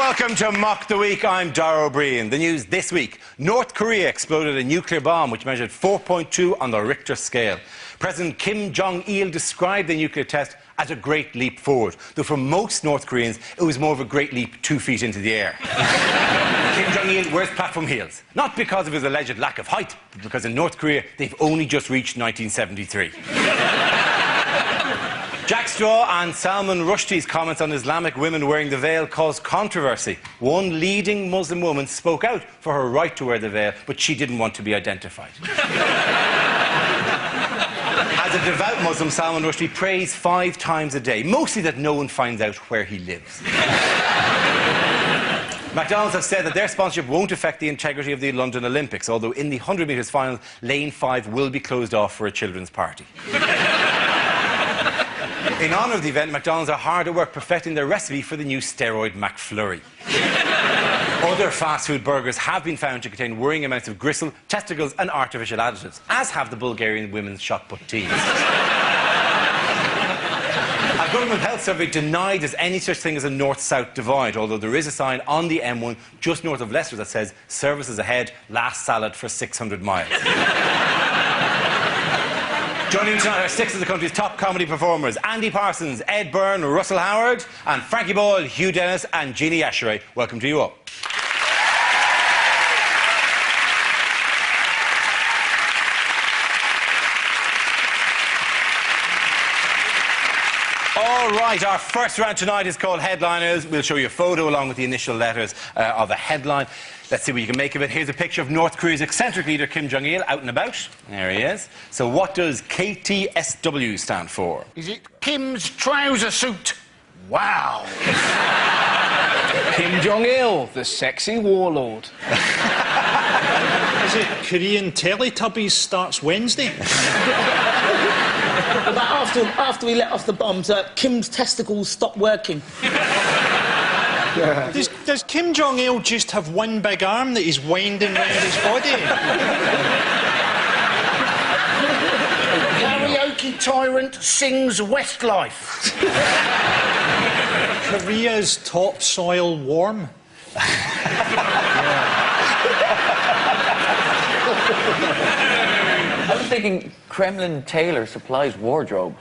Welcome to Mock the Week. I'm Dara O'Brien. The news this week. North Korea exploded a nuclear bomb which measured 4.2 on the Richter scale. President Kim Jong-il described the nuclear test as a great leap forward, though for most North Koreans it was more of a great leap 2 feet into the air. Kim Jong-il wears platform heels, not because of his alleged lack of height, but because in North Korea they've only just reached 1973. Jack Straw and Salman Rushdie's comments on Islamic women wearing the veil caused controversy. One leading Muslim woman spoke out for her right to wear the veil, but she didn't want to be identified. As a devout Muslim, Salman Rushdie prays 5 times a day, mostly that no one finds out where he lives. McDonald's have said that their sponsorship won't affect the integrity of the London Olympics, although in the 100 metres final, Lane 5 will be closed off for a children's party. In honour of the event, McDonald's are hard at work perfecting their recipe for the new steroid McFlurry. Other fast food burgers have been found to contain worrying amounts of gristle, testicles and artificial additives, as have the Bulgarian women's shot put teas. A government health survey denied there's any such thing as a north-south divide, although there is a sign on the M1 just north of Leicester that says services ahead, last salad for 600 miles. Joining me tonight are 6 of the country's top comedy performers: Andy Parsons, Ed Byrne, Russell Howard, and Frankie Boyle, Hugh Dennis and Jeannie Asheray. Welcome to you all. All right, our first round tonight is called Headliners. We'll show you a photo along with the initial letters of a headline. Let's see what you can make of it. Here's a picture of North Korea's eccentric leader, Kim Jong-il, out and about. There he is. So what does KTSW stand for? Is it Kim's trouser suit? Wow. Kim Jong-il, the sexy warlord. Is it Korean Teletubbies starts Wednesday? But after we let off the bombs, Kim's testicles stopped working. Does Kim Jong-il just have one big arm that he's winding round his body? Karaoke tyrant sings Westlife. Korea's topsoil warm. I was thinking Kremlin tailor supplies wardrobe.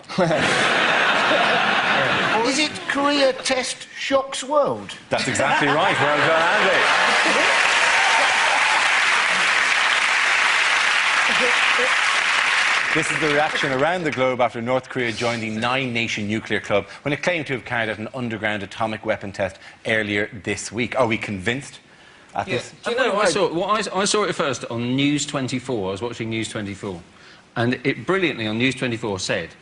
Is it Korea Test Shocks World? That's exactly right. Well done, Andy. This is the reaction around the globe after North Korea joined the 9-nation nuclear club when it claimed to have carried out an underground atomic weapon test earlier this week. Are we convinced at this? Do you know, I saw it first on News 24. I was watching News 24. And it brilliantly on News 24 said,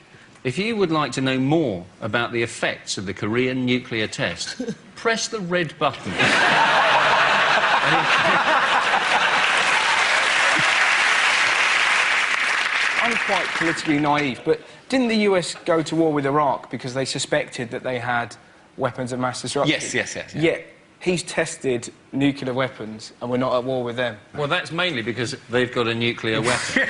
if you would like to know more about the effects of the Korean nuclear test, press the red button. I'm quite politically naive, but didn't the US go to war with Iraq because they suspected that they had weapons of mass destruction? Yes. Yet he's tested nuclear weapons and we're not at war with them. Well, that's mainly because they've got a nuclear weapon.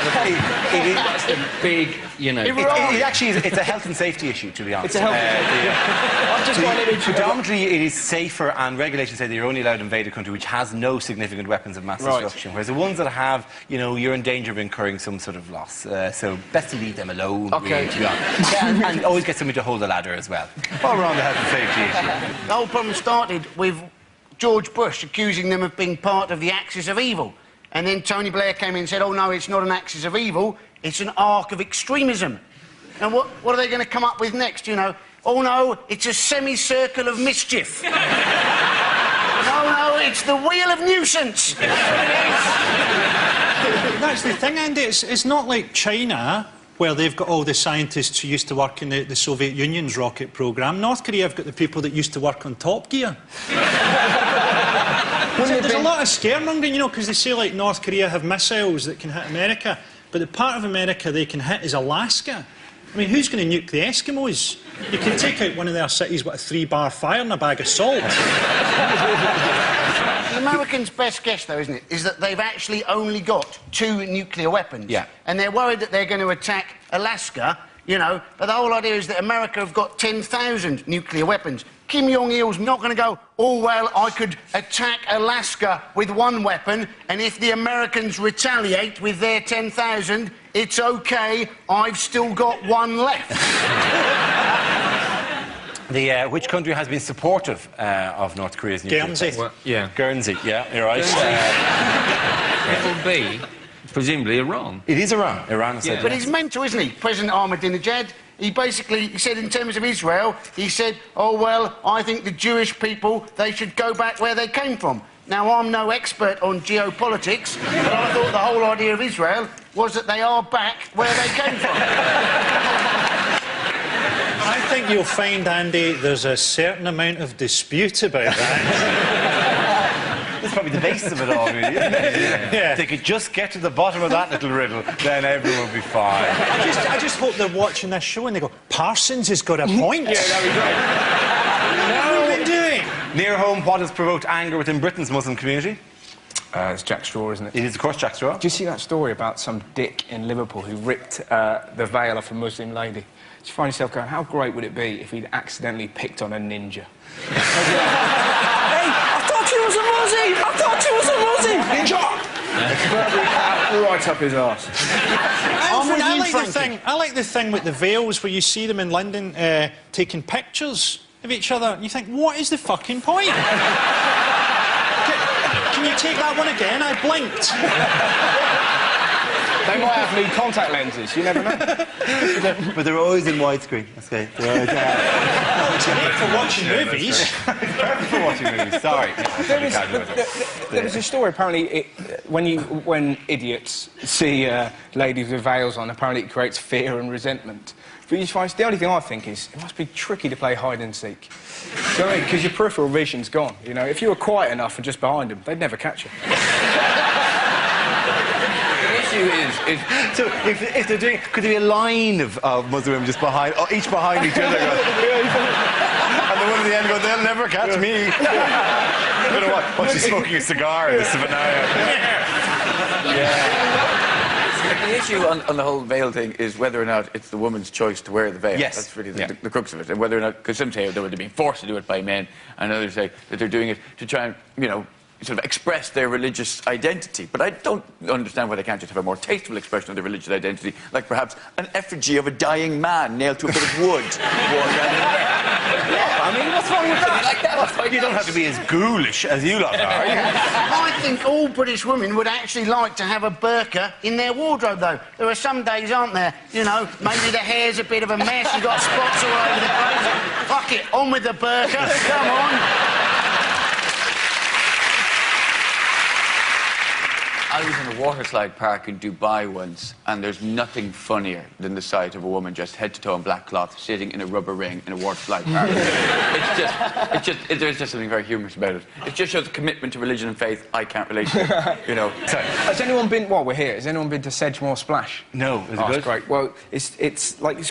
That's the big, you know... It actually is, it's a health and safety issue, to be honest. It's a health and safety issue. Predominantly, it is safer, and regulations say that you're only allowed to invade a country which has no significant weapons of mass destruction, whereas the ones that have, you know, you're in danger of incurring some sort of loss. So best to leave them alone, really, to be honest. and always get somebody to hold the ladder as well, while we're on the health and safety issue. The whole problem started with George Bush accusing them of being part of the axis of evil. And then Tony Blair came in and said, oh, no, it's not an axis of evil, it's an arc of extremism. And what are they going to come up with next, you know? Oh, no, it's a semicircle of mischief. No, it's the wheel of nuisance. That's the thing, Andy. It's not like China, where they've got all the scientists who used to work in the Soviet Union's rocket programme. North Korea have got the people that used to work on Top Gear. There's a lot of scaremongering, you know, because they say, like, North Korea have missiles that can hit America, but the part of America they can hit is Alaska. I mean, who's going to nuke the Eskimos? You can take out one of their cities with a 3-bar fire and a bag of salt. The Americans' best guess, though, isn't it, is that they've actually only got 2 nuclear weapons. Yeah. And they're worried that they're going to attack Alaska, you know, but the whole idea is that America have got 10,000 nuclear weapons. Kim Jong-il's not going to go, oh, well, I could attack Alaska with one weapon, and if the Americans retaliate with their 10,000, it's OK, I've still got one left. Which country has been supportive of North Korea's nuclear Guernsey. test? Well, yeah. Guernsey, yeah, you're right. It will be, presumably, Iran. It is Iran. Iran has said But yes. he's mental, isn't he? President Ahmadinejad, he said in terms of Israel, he said, oh, well, I think the Jewish people, they should go back where they came from. Now, I'm no expert on geopolitics, but I thought the whole idea of Israel was that they are back where they came from. I think you'll find, Andy, there's a certain amount of dispute about that. That's probably the base of it all, really, isn't it? Yeah. If they could just get to the bottom of that little riddle, then everyone would be fine. I just hope they're watching this show and they go, Parsons has got a point. Yeah, that'd be great. What have we been doing? Near home, what has provoked anger within Britain's Muslim community? It's Jack Straw, isn't it? It is, of course, Jack Straw. Do you see that story about some dick in Liverpool who ripped the veil off a Muslim lady? You find yourself going, how great would it be if he'd accidentally picked on a ninja? Hey, I thought she was a Muslim! I thought she was a Muslim! Ninja! Right up his arse. I like the thing with the veils where you see them in London taking pictures of each other and you think, what is the fucking point? Can you take that one again? I blinked. They might have new contact lenses, you never know. But they're always in widescreen. That's great. It's great for watching movies. Perfect for watching movies, sorry. There was a story, apparently, when idiots see ladies with veils on, apparently it creates fear and resentment. But you find, the only thing I think is, it must be tricky to play hide and seek. Do you know what I mean? Because your peripheral vision's gone, you know? If you were quiet enough and just behind them, they'd never catch you. So if they're doing, could there be a line of Muslim women just behind, each behind each other, going, and the one at the end goes, they'll never catch me. I don't know what she's smoking a cigar in this scenario. The issue on the whole veil thing is whether or not it's the woman's choice to wear the veil. Yes. That's really the crux of it. And whether or not, because some say they're being forced to do it by men, and others say that they're doing it to try and, you know, sort of express their religious identity. But I don't understand why they can't just have a more tasteful expression of their religious identity, like perhaps an effigy of a dying man nailed to a bit of wood. I mean, what's wrong with that? Like that. You don't have to be as ghoulish as you lot are. I think all British women would actually like to have a burqa in their wardrobe, though. There are some days, aren't there? You know, maybe the hair's a bit of a mess, you've got spots all over the place. Fuck it, on with the burqa, come on. I was in a water slide park in Dubai once, and there's nothing funnier than the sight of a woman dressed head to toe in black cloth sitting in a rubber ring in a water slide park. There's just something very humorous about it. It just shows a commitment to religion and faith I can't relate to, you know. Sorry. Has anyone been, while we're here, has anyone been to Sedgemoor Splash? No, is it Oh, good? it's great. Well, it's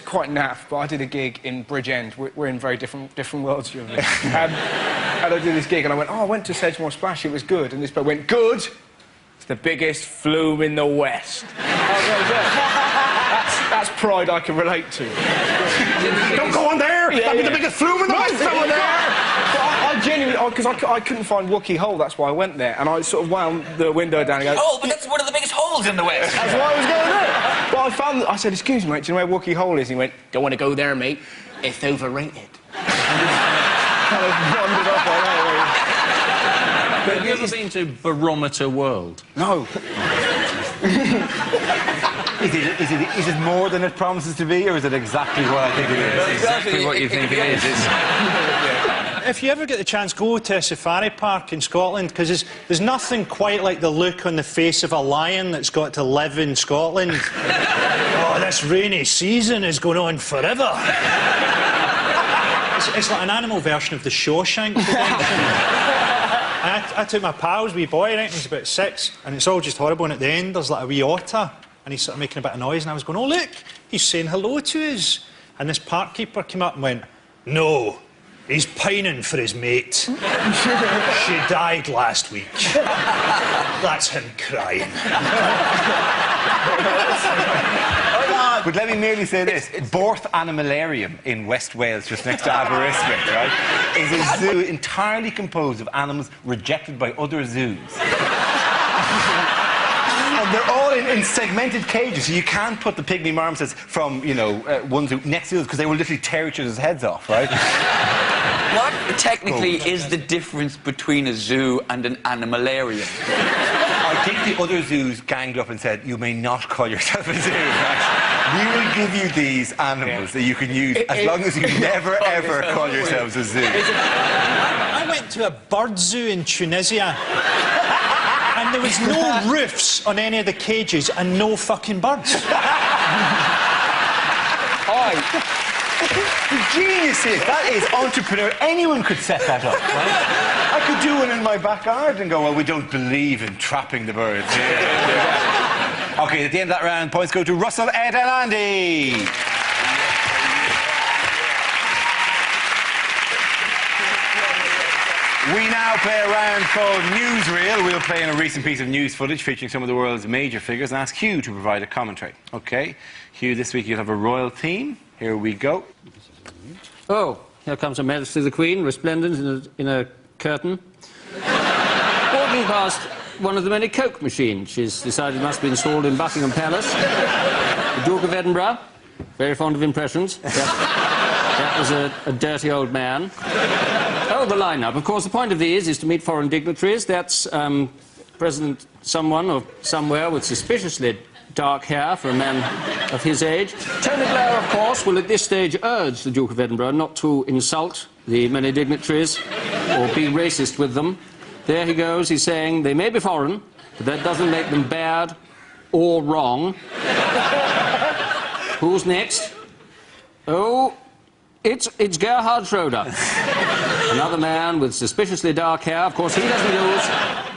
quite naff, but I did a gig in Bridgend. We're in very different worlds, you know. And I did this gig, and I went, oh, I went to Sedgemoor Splash, it was good. And this bloke went, good? It's the biggest flume in the West. That's pride I can relate to. Don't go on there! Yeah, That'd be the biggest flume in the West over there! I genuinely, because I couldn't find Wookiee Hole, that's why I went there. And I sort of wound the window down and go... Oh, but that's one of the biggest holes in the West. That's why I was going there. But I said, excuse me, mate, do you know where Wookiee Hole is? And he went, don't want to go there, mate. It's overrated. Kind of wandered off like that. Have you ever been to Barometer World? No. Is it more than it promises to be, or is it exactly what I think it is? Exactly what you think it is. If you ever get the chance, go to a safari park in Scotland, because there's nothing quite like the look on the face of a lion that's got to live in Scotland. Oh, this rainy season is going on forever. It's like an animal version of the Shawshank Redemption. I took my pal's wee boy, right, and he's about 6, and it's all just horrible, and at the end there's like a wee otter, and he's sort of making a bit of noise, and I was going, oh, look, he's saying hello to us. And this park keeper came up and went, no, he's pining for his mate. She died last week. That's him crying. But let me merely say this. Borth Animalarium in West Wales, just next to Aberystwyth, right, is a zoo entirely composed of animals rejected by other zoos. And they're all in segmented cages, so you can't put the pygmy marmosets from, you know, one zoo next to the other, because they will literally tear each other's heads off, right? What technically is the difference between a zoo and an animalarium? I think the other zoos ganged up and said, you may not call yourself a zoo, right? We will give you these animals that you can use as long as you never, ever call yourselves a zoo. I went to a bird zoo in Tunisia. And there was no roofs on any of the cages and no fucking birds. Geniuses! That is entrepreneur. Anyone could set that up, right? I could do one in my back garden and go, well, we don't believe in trapping the birds. Yeah. OK, at the end of that round, points go to Russell, Ed and Andy. We now play a round called Newsreel. We'll play in a recent piece of news footage featuring some of the world's major figures and ask Hugh to provide a commentary. OK, Hugh, this week you'll have a royal theme. Here we go. Oh, here comes Her Majesty the Queen, resplendent in a curtain. Walking past one of the many Coke machines she's decided must be installed in Buckingham Palace. The Duke of Edinburgh, very fond of impressions. That was a dirty old man. Oh, the line-up. Of course, the point of these is to meet foreign dignitaries. That's President someone or somewhere with suspiciously dark hair for a man of his age. Tony Blair, of course, will at this stage urge the Duke of Edinburgh not to insult the many dignitaries or be racist with them. There he goes, he's saying they may be foreign, but that doesn't make them bad or wrong. Who's next? Oh, it's Gerhard Schroeder. Another man with suspiciously dark hair. Of course, he doesn't use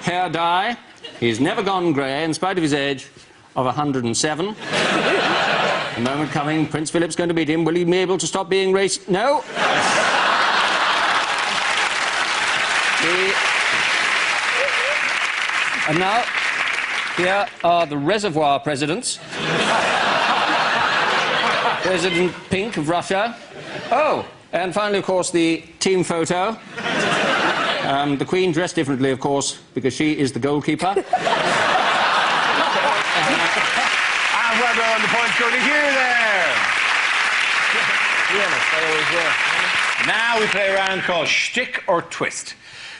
hair dye. He's never gone grey, in spite of his age of 107. The moment coming, Prince Philip's going to meet him. Will he be able to stop being racist? No. And now, here are the reservoir presidents. President Pink of Russia. Oh, and finally, of course, the team photo. The Queen dressed differently, of course, because she is the goalkeeper. And well done, the points go to Hugh there. Now we play a round called Shtick or Twist.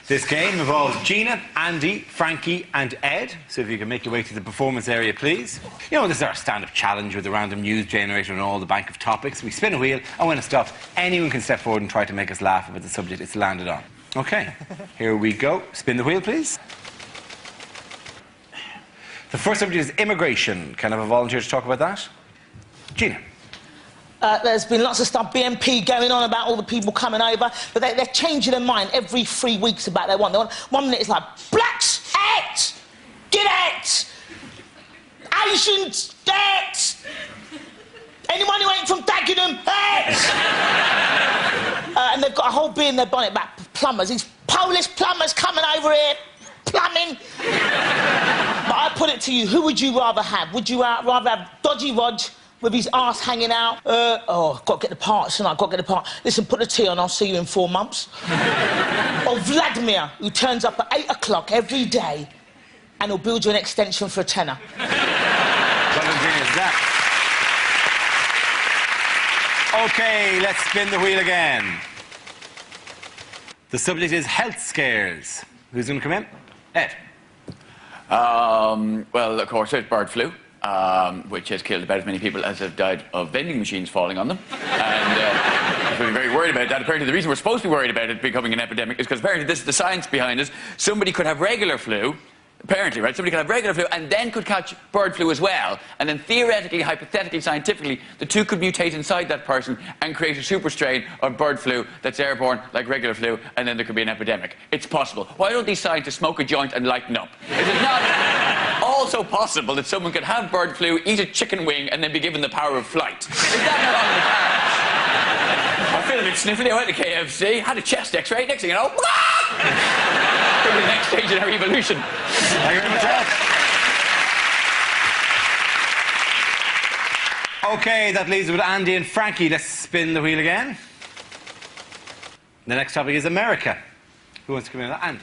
This game involves Gina, Andy, Frankie and Ed. So if you can make your way to the performance area, please. You know, this is our stand-up challenge with the random news generator and all the bank of topics. We spin a wheel, and when it stops, anyone can step forward and try to make us laugh about the subject it's landed on. OK, here we go. Spin the wheel, please. The first subject is immigration. Can I have a volunteer to talk about that? Gina. There's been lots of stuff, BNP going on about all the people coming over, but they're changing their mind every 3 weeks about their one. They want, 1 minute it's like, blacks, out! Get out! Asians, out! Anyone who ain't from Dagenham, out! And they've got a whole bee in their bonnet about plumbers. These Polish plumbers coming over here, plumbing. But I put it to you, who would you rather have? Would you rather have Dodgy Rog with his arse hanging out? I've got to get the parts, and I've got to get the part. Listen, put the tea on, I'll see you in 4 months. Or Vladimir, who turns up at 8 o'clock every day and he'll build you an extension for a tenner. OK, let's spin the wheel again. The subject is health scares. Who's going to come in? Ed. Well, of course, there's bird flu. Which has killed about as many people as have died of vending machines falling on them. And we're very worried about that. Apparently, the reason we're supposed to be worried about it becoming an epidemic is because apparently this is the science behind it. Somebody could have regular flu, apparently, right? Somebody could have regular flu and then could catch bird flu as well. And then theoretically, hypothetically, scientifically, the two could mutate inside that person and create a super strain of bird flu that's airborne like regular flu, and then there could be an epidemic. It's possible. Why don't these scientists smoke a joint and lighten up? Is it not also possible that someone could have bird flu, eat a chicken wing, and then be given the power of flight? Is that not on the cards? I feel a bit sniffly. I went to KFC, had a chest X-ray, next thing you know, the next stage in our evolution. Thank you very much, Ed. OK, that leaves us with Andy and Frankie. Let's spin the wheel again. The next topic is America. Who wants to come in on that? Andy.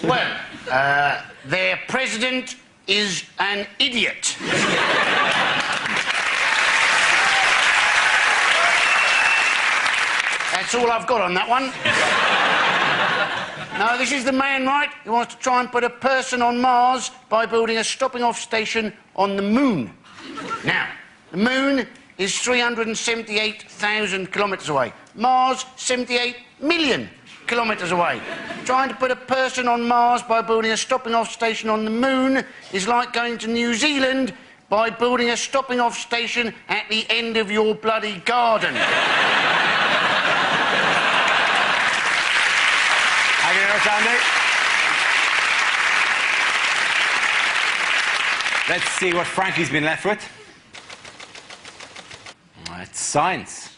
Well, their president is an idiot. That's all I've got on that one. No, this is the man, right? He wants to try and put a person on Mars by building a stopping-off station on the moon. Now, the moon is 378,000 kilometres away. Mars, 78 million kilometres away. Trying to put a person on Mars by building a stopping-off station on the moon is like going to New Zealand by building a stopping-off station at the end of your bloody garden. Thank you very much, Andy. Let's see what Frankie's been left with. It's science.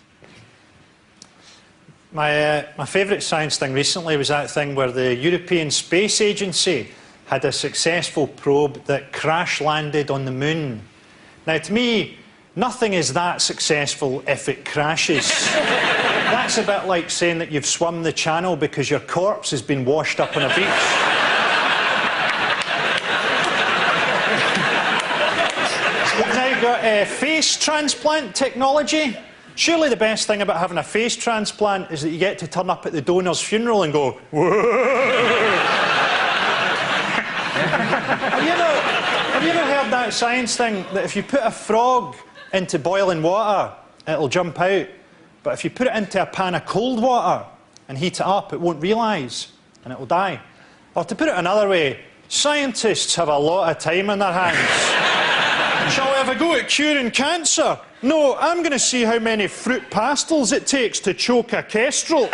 My favourite science thing recently was that thing where the European Space Agency had a successful probe that crash-landed on the moon. Now, to me, nothing is that successful if it crashes. That's a bit like saying that you've swum the channel because your corpse has been washed up on a beach. We've now got face transplant technology. Surely the best thing about having a face transplant is that you get to turn up at the donor's funeral and go, whoa. Have you ever heard that science thing that if you put a frog into boiling water, it'll jump out, but if you put it into a pan of cold water and heat it up, it won't realise and it will die? Or to put it another way, scientists have a lot of time on their hands. Shall we have a go at curing cancer? No, I'm going to see how many fruit pastels it takes to choke a kestrel.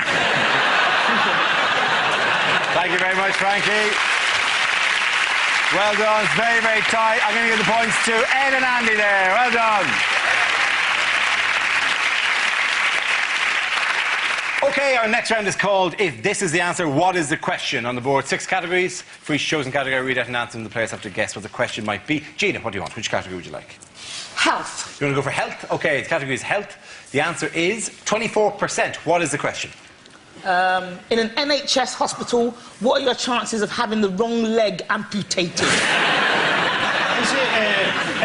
Thank you very much, Frankie. Well done. It's very, very tight. I'm going to give the points to Ed and Andy there. Well done. OK, our next round is called If This Is the Answer, What Is the Question? On the board, 6 categories. For each chosen category, read out an answer and the players have to guess what the question might be. Gina, what do you want? Which category would you like? Health. You want to go for health? OK, the category is health. The answer is 24%. What is the question? In an NHS hospital, what are your chances of having the wrong leg amputated?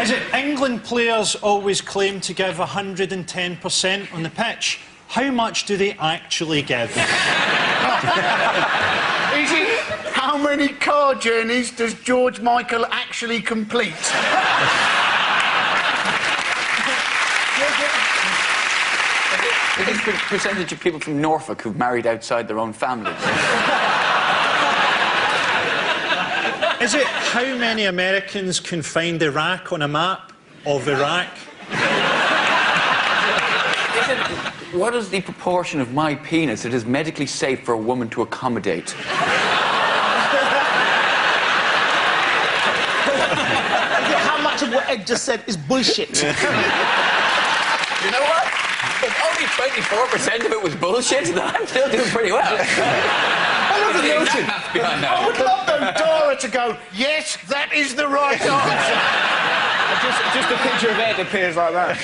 Is it England players always claim to give 110% on the pitch? How much do they actually give? Is it how many car journeys does George Michael actually complete? Is it the percentage of people from Norfolk who've married outside their own families? Is it how many Americans can find Iraq on a map of Iraq? What is the proportion of my penis that is medically safe for a woman to accommodate? How much of what Ed just said is bullshit? You know what? If only 24% of it was bullshit, then I'm still doing pretty well. I love the notion. I would love though Dora to go, yes, that is the right answer. Just a picture of Ed appears like that.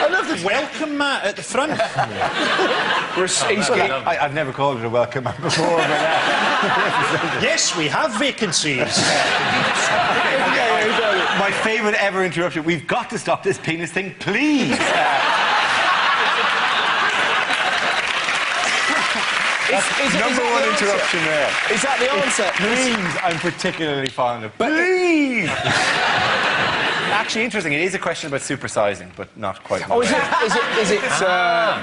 I love the welcome mat at the front. I've never called it a welcome mat before, but... Yes, we have vacancies. My favourite ever interruption. We've got to stop this penis thing, please. Number one interruption there. Is that the answer? Please, I'm particularly fond of. Please. Actually, interesting. It is a question about supersizing, but not quite. Oh, is it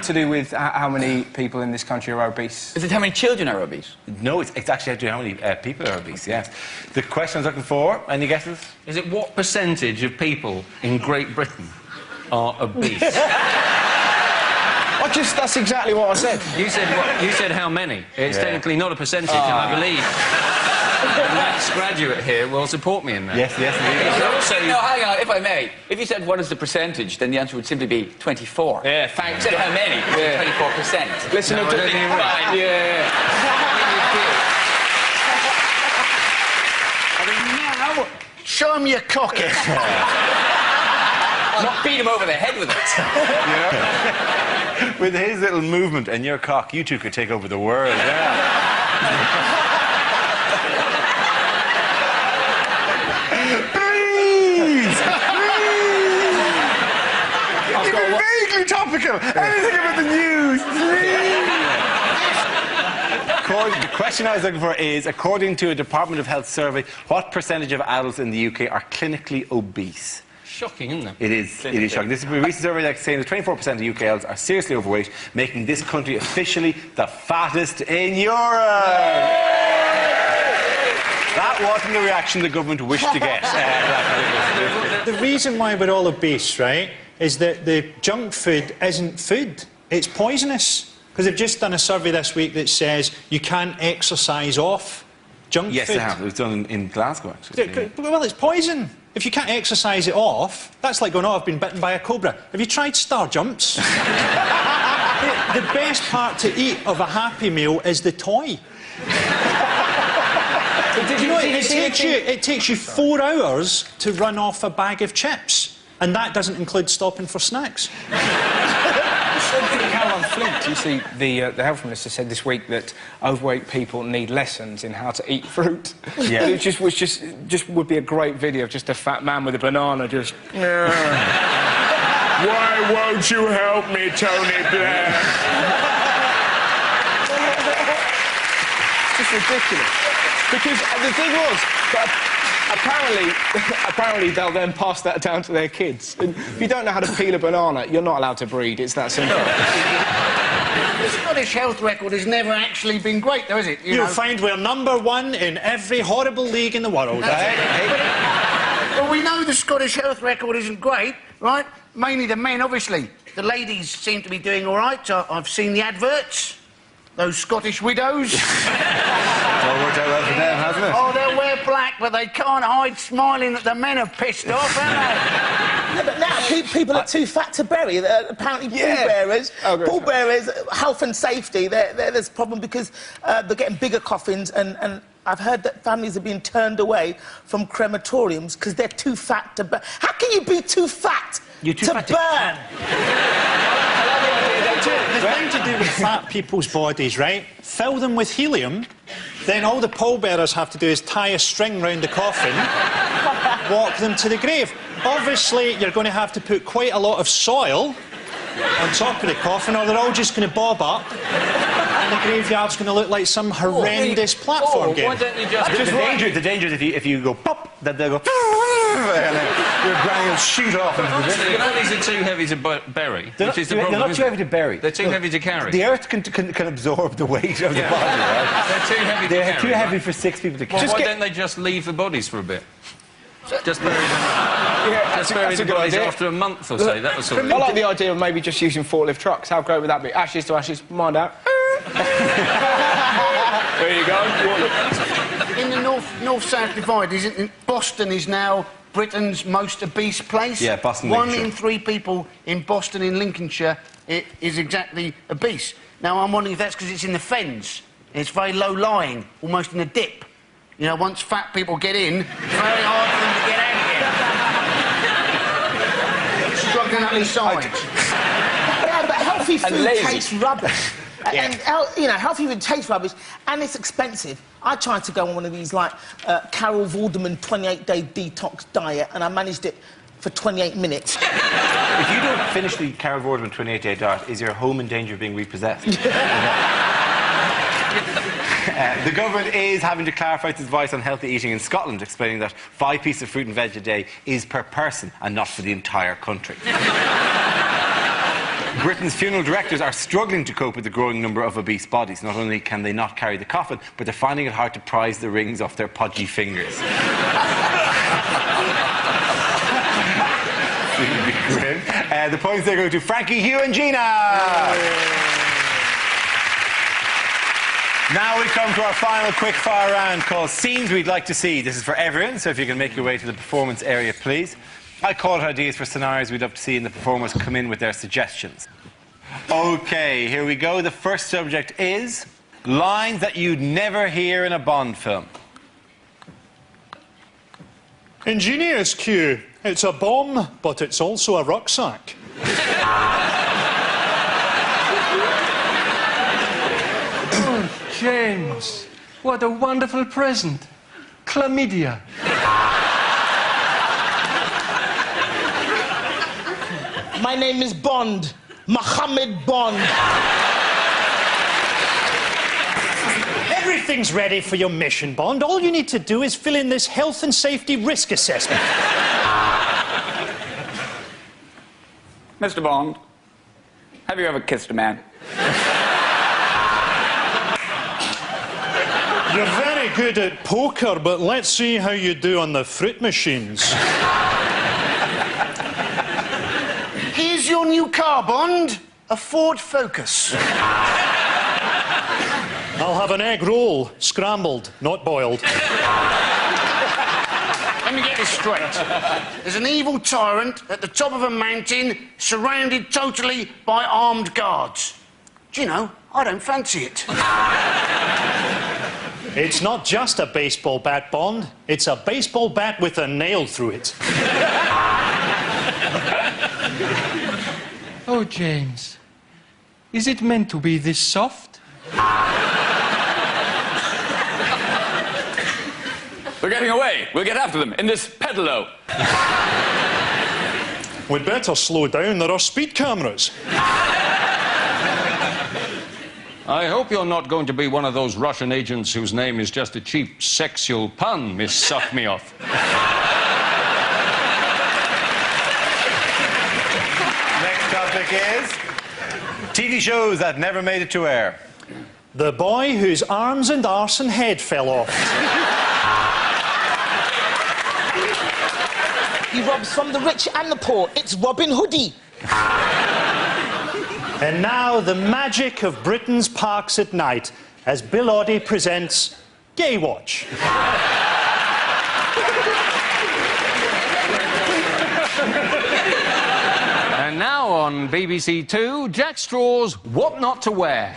to do with how many people in this country are obese? Is it how many children are obese? No, it's actually to do how many people are obese. Yes. The question I was looking for. Any guesses? Is it what percentage of people in Great Britain are obese? That's exactly what I said. You said how many? It's technically not a percentage, and I believe the maths graduate here will support me in that. Yes, Also, no, hang on, if I may. If you said what is the percentage, then the answer would simply be 24. Yeah, thanks. Instead of how many? Yeah. 24%. Listen up to me. Yeah. Now, Show him your cocky. Not beat him over the head with it. With his little movement and your cock, you two could take over the world. Yeah. Vaguely topical. Anything about the news, please. The question I was looking for is, according to a Department of Health survey, what percentage of adults in the UK are clinically obese? Shocking, isn't it? It is shocking. This is a recent survey that's saying that 24% of UK adults are seriously overweight, making this country officially the fattest in Europe. That wasn't the reaction the government wished to get. The reason why we're all obese, right, is that the junk food isn't food. It's poisonous. Because they've just done a survey this week that says you can't exercise off junk food. Yes, they have. It was done in Glasgow, actually. Well, it's poison. If you can't exercise it off, that's like going, oh, I've been bitten by a cobra. Have you tried star jumps? The best part to eat of a Happy Meal is the toy. You know, it takes you 4 hours to run off a bag of chips, and that doesn't include stopping for snacks. Caroline Flint, you see, the health minister said this week that overweight people need lessons in how to eat fruit. Yeah. It just would be a great video of just a fat man with a banana just... Why won't you help me, Tony Blair? It's just ridiculous. Because the thing was, apparently they'll then pass that down to their kids. And if you don't know how to peel a banana, you're not allowed to breed. It's that simple. The Scottish health record has never actually been great, though, is it? You'll find we're #1 in every horrible league in the world. Well, we know the Scottish health record isn't great, right? Mainly the men, obviously. The ladies seem to be doing all right. I've seen the adverts. Those Scottish widows. It's all worked out well for them, hasn't it? Oh, they'll wear black, but they can't hide smiling that the men are pissed off, haven't they? Yeah, but now people are too fat to bury. Apparently, pallbearers, health and safety, there's a problem because they're getting bigger coffins, and I've heard that families are being turned away from crematoriums because they're too fat to burn. How can you be too fat to burn? The thing to do with fat people's bodies, right? Fill them with helium, then all the pallbearers have to do is tie a string round the coffin, walk them to the grave. Obviously, you're going to have to put quite a lot of soil on top of the coffin, or they're all just going to bob up, and the graveyard's going to look like some horrendous platform game. Why don't you just... The danger is if you go pop, that they'll go... your granny will shoot off. You know, these are too heavy to bury, which is the problem. They're not too heavy to bury. They're too heavy to carry. The earth can absorb the weight of the body, right? They're too heavy to carry. They're too heavy for 6 people to carry. Well, why don't they just leave the bodies for a bit? Just bury them. Just bury the bodies after a month or so. That was sort of... I like the idea of maybe just using forklift trucks. How great would that be? Ashes to ashes, mind out. There you go. In the north-south divide, Boston is now Britain's most obese place. Yeah, Boston, 1 Lincolnshire. in 3 people in Boston in Lincolnshire is exactly obese. Now, I'm wondering if that's because it's in the fens. It's very low-lying, almost in a dip. You know, once fat people get in, it's very hard for them to get out again. Struggling up these sides. Yeah, but healthy food tastes rubbish. Yeah. And, you know, healthy food tastes rubbish, and it's expensive. I tried to go on one of these, like, Carol Vorderman 28-day detox diet, and I managed it for 28 minutes. If you don't finish the Carol Vorderman 28-day diet, is your home in danger of being repossessed? The government is having to clarify its advice on healthy eating in Scotland, explaining that 5 pieces of fruit and veg a day is per person and not for the entire country. Britain's funeral directors are struggling to cope with the growing number of obese bodies. Not only can they not carry the coffin, but they're finding it hard to prise the rings off their podgy fingers. Grim. The points they go to Frankie, Hugh and Gina. Now we come to our final quick-fire round called Scenes We'd Like to See. This is for everyone, so if you can make your way to the performance area, please. I call it ideas for scenarios we'd love to see, and the performers come in with their suggestions. OK, here we go. The first subject is lines that you'd never hear in a Bond film. Ingenious, Q. It's a bomb, but it's also a rucksack. Oh, James, what a wonderful present. Chlamydia. My name is Bond. Mohammed Bond. Everything's ready for your mission, Bond. All you need to do is fill in this health and safety risk assessment. Mr. Bond, have you ever kissed a man? You're very good at poker, but let's see how you do on the fruit machines. Here's your new car, Bond. A Ford Focus. I'll have an egg roll, scrambled, not boiled. Let me get this straight. There's an evil tyrant at the top of a mountain, surrounded totally by armed guards. Do you know, I don't fancy it. It's not just a baseball bat, Bond. It's a baseball bat with a nail through it. Oh, James, is it meant to be this soft? They're getting away. We'll get after them in this pedalo. We'd better slow down. There are speed cameras. I hope you're not going to be one of those Russian agents whose name is just a cheap sexual pun, Miss Suck Me Off. Next topic is TV shows that never made it to air. The boy whose arms and arse and head fell off. He robs from the rich and the poor. It's Robin Hoodie. And now the magic of Britain's parks at night as Bill Oddie presents Gay Watch. And now on BBC Two, Jack Straw's What Not to Wear.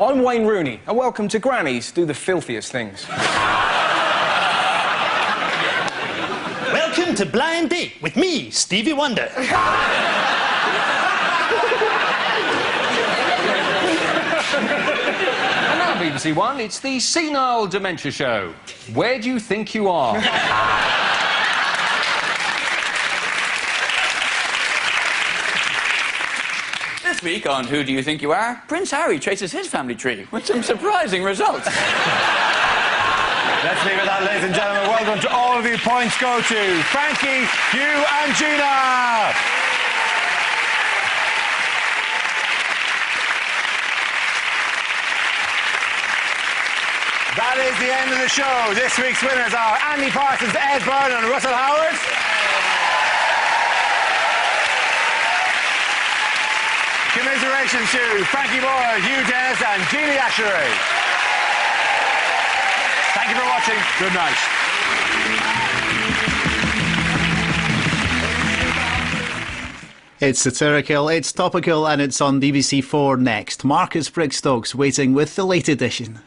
I'm Wayne Rooney, and welcome to Grannies Do the Filthiest Things. Welcome to Blind Date with me, Stevie Wonder. And now BBC One, it's the Senile Dementia Show. Where do you think you are? This week on Who Do You Think You Are, Prince Harry traces his family tree with some surprising results. Let's leave it at that, ladies and gentlemen. Well done to all of you. Points go to Frankie, Hugh and Gina. That is the end of the show. This week's winners are Andy Parsons, Ed Byrne and Russell Howard. Commiserations to Frankie Boyle, Hugh Dennis and Gina Ashery. Thank you for watching. Good night. It's satirical, it's topical, and it's on BBC4 next. Marcus Brigstocks waiting with the late edition.